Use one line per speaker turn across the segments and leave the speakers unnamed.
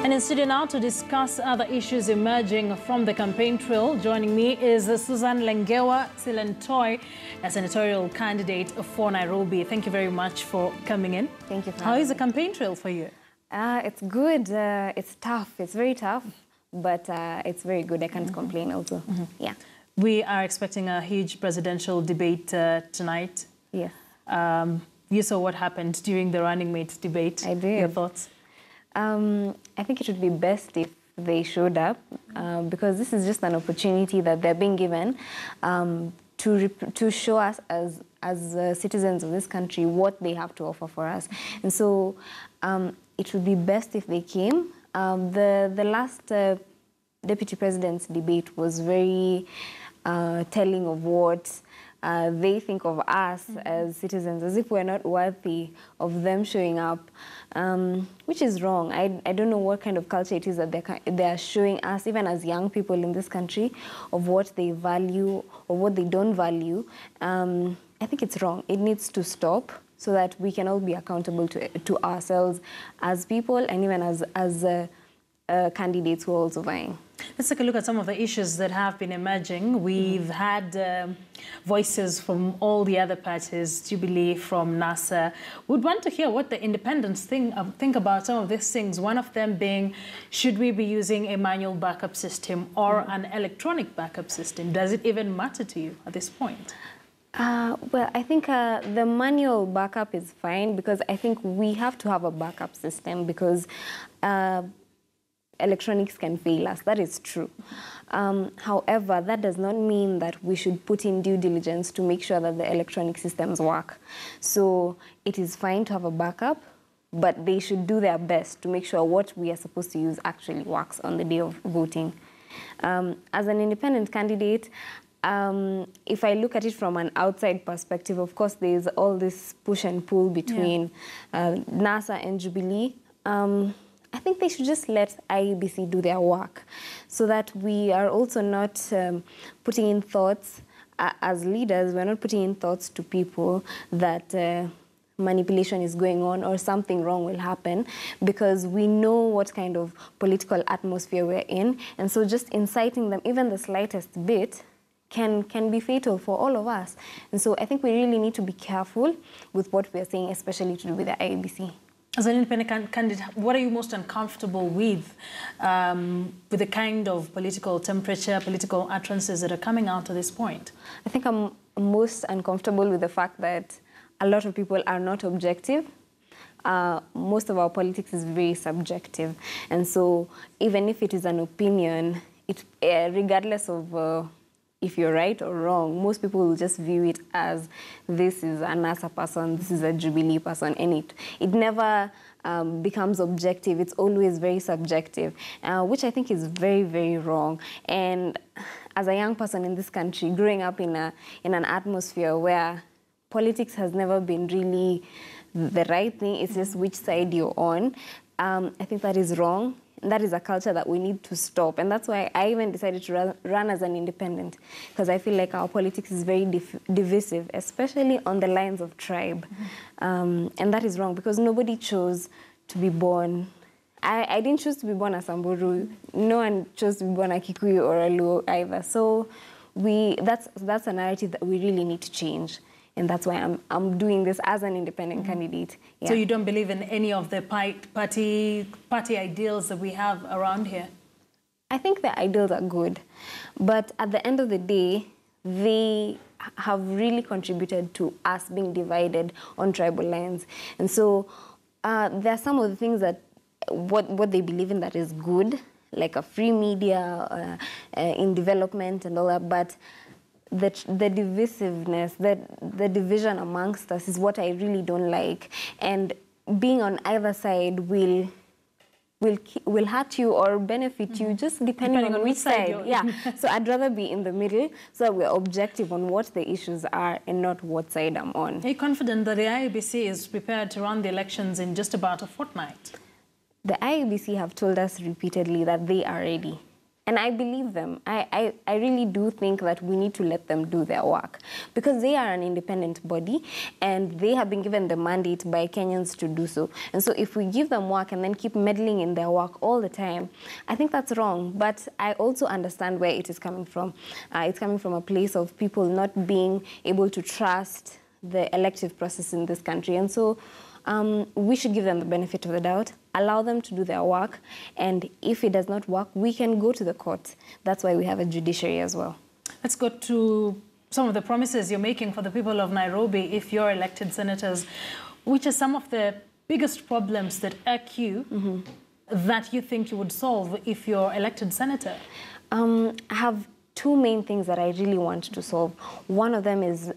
And in studio now to discuss other issues emerging from the campaign trail, joining me is Susan Lengewa Silentoi, a senatorial candidate for Nairobi. Thank you very much for coming in.
Thank you for
How is the campaign trail for you?
It's good. It's tough. It's very tough, but it's very good. I can't complain also. Yeah.
We are expecting a huge presidential debate tonight.
Yeah.
You saw what happened during the running mate debate.
I did.
Your thoughts?
I think it would be best if they showed up because this is just an opportunity that they're being given to show us as citizens of this country what they have to offer for us. And so it would be best if they came. The last deputy president's debate was very telling of what they think of us as citizens, as if we're not worthy of them showing up, which is wrong. I don't know what kind of culture it is that they're showing us, even as young people in this country, of what they value or what they don't value. I think it's wrong. It needs to stop so that we can all be accountable to ourselves as people and even as candidates who are also vying.
Let's take a look at some of the issues that have been emerging. We've had voices from all the other parties, Jubilee, from NASA. We'd want to hear what the independents think about some of these things. One of them being, should we be using a manual backup system or an electronic backup system? Does it even matter to you at this point?
Well, I think the manual backup is fine because I think we have to have a backup system because electronics can fail us. That is true. However, that does not mean that we should put in due diligence to make sure that the electronic systems work. So it is fine to have a backup, but they should do their best to make sure what we are supposed to use actually works on the day of voting. As an independent candidate, if I look at it from an outside perspective, of course, there's all this push and pull between NASA and Jubilee. I think they should just let IEBC do their work so that we are also not putting in thoughts as leaders, we're not putting in thoughts to people that manipulation is going on or something wrong will happen because we know what kind of political atmosphere we're in. And so just inciting them, even the slightest bit, can be fatal for all of us. And so I think we really need to be careful with what we're saying, especially to do with the IEBC.
As an independent candidate, what are you most uncomfortable with the kind of political temperature, political utterances that are coming out to this point?
I think I'm most uncomfortable with the fact that a lot of people are not objective. Most of our politics is very subjective. And so even if it is an opinion, regardless of if you're right or wrong, most people will just view it as this is a NASA person, this is a Jubilee person, and it never becomes objective. It's always very subjective, which I think is very, very wrong. And as a young person in this country, growing up in an atmosphere where politics has never been really the right thing, it's just which side you're on, I think that is wrong. That is a culture that we need to stop. And that's why I even decided to run as an independent, because I feel like our politics is very divisive, especially on the lines of tribe. And that is wrong because nobody chose to be born. I didn't choose to be born a Samburu. No one chose to be born a Kikuyu or a Luo either. So that's a narrative that we really need to change. And that's why I'm doing this as an independent candidate. Yeah.
So you don't believe in any of the party ideals that we have around here?
I think the ideals are good. But at the end of the day, they have really contributed to us being divided on tribal lines. And so there are some of the things that what they believe in that is good, like a free media in development and all that, but the divisiveness, the division amongst us is what I really don't like. And being on either side will hurt you or benefit you, just depending on which side. Yeah. So I'd rather be in the middle so that we're objective on what the issues are and not what side I'm on.
Are you confident that the IEBC is prepared to run the elections in just about a fortnight?
The IEBC have told us repeatedly that they are ready. And I believe them. I really do think that we need to let them do their work because they are an independent body and they have been given the mandate by Kenyans to do so. And so if we give them work and then keep meddling in their work all the time, I think that's wrong. But I also understand where it is coming from. It's coming from a place of people not being able to trust the elective process in this country. And so we should give them the benefit of the doubt, allow them to do their work, and if it does not work, we can go to the court. That's why we have a judiciary as well.
Let's go to some of the promises you're making for the people of Nairobi if you're elected senators. Which are some of the biggest problems that irk you that you think you would solve if you're elected senator?
I have two main things that I really want to solve. One of them is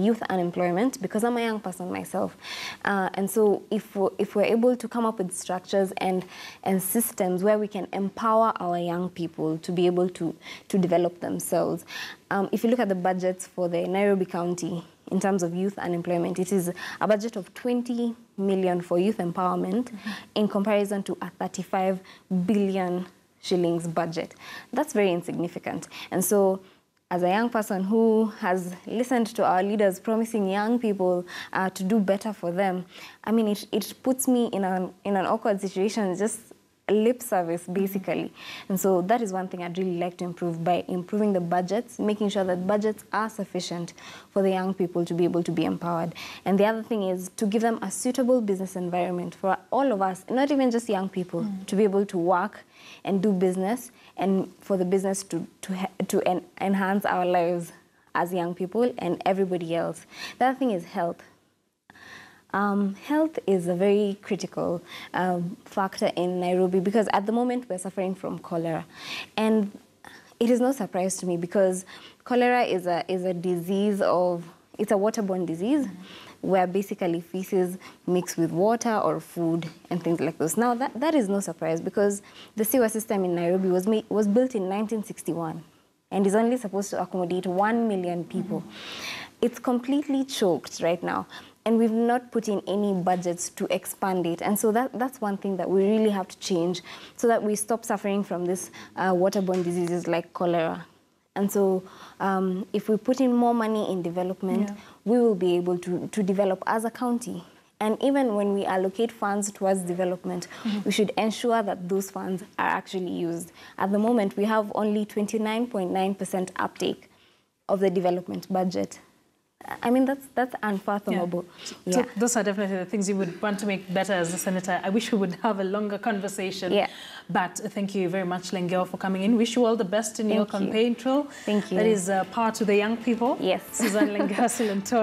youth unemployment, because I'm a young person myself. And so if we're able to come up with structures and systems where we can empower our young people to be able to develop themselves. If you look at the budgets for the Nairobi County, in terms of youth unemployment, it is a budget of 20 million for youth empowerment in comparison to a 35 billion shillings budget. That's very insignificant. And so as a young person who has listened to our leaders promising young people to do better for them, I mean, it puts me in an awkward situation, just lip service, basically. And so that is one thing I'd really like to improve by improving the budgets, making sure that budgets are sufficient for the young people to be able to be empowered. And the other thing is to give them a suitable business environment for all of us, not even just young people, to be able to work and do business, and for the business to enhance our lives as young people and everybody else. The other thing is health. Health is a very critical factor in Nairobi because at the moment we're suffering from cholera. And it is no surprise to me because cholera is a disease it's a waterborne disease where basically feces mix with water or food and things like this. Now that is no surprise because the sewer system in Nairobi was built in 1961 and is only supposed to accommodate 1 million people. It's completely choked right now. And we've not put in any budgets to expand it. And so that's one thing that we really have to change so that we stop suffering from this waterborne diseases like cholera. And so if we put in more money in development, we will be able to develop as a county. And even when we allocate funds towards development, we should ensure that those funds are actually used. At the moment, we have only 29.9% uptake of the development budget. I mean, that's unfathomable.
Yeah. So those are definitely the things you would want to make better as a senator. I wish we would have a longer conversation. Yeah. But thank you very much, Lengeo, for coming in. Wish you all the best in your campaign trail.
Thank you.
That is power to the young people.
Yes.
Susan Lengeo Silentor.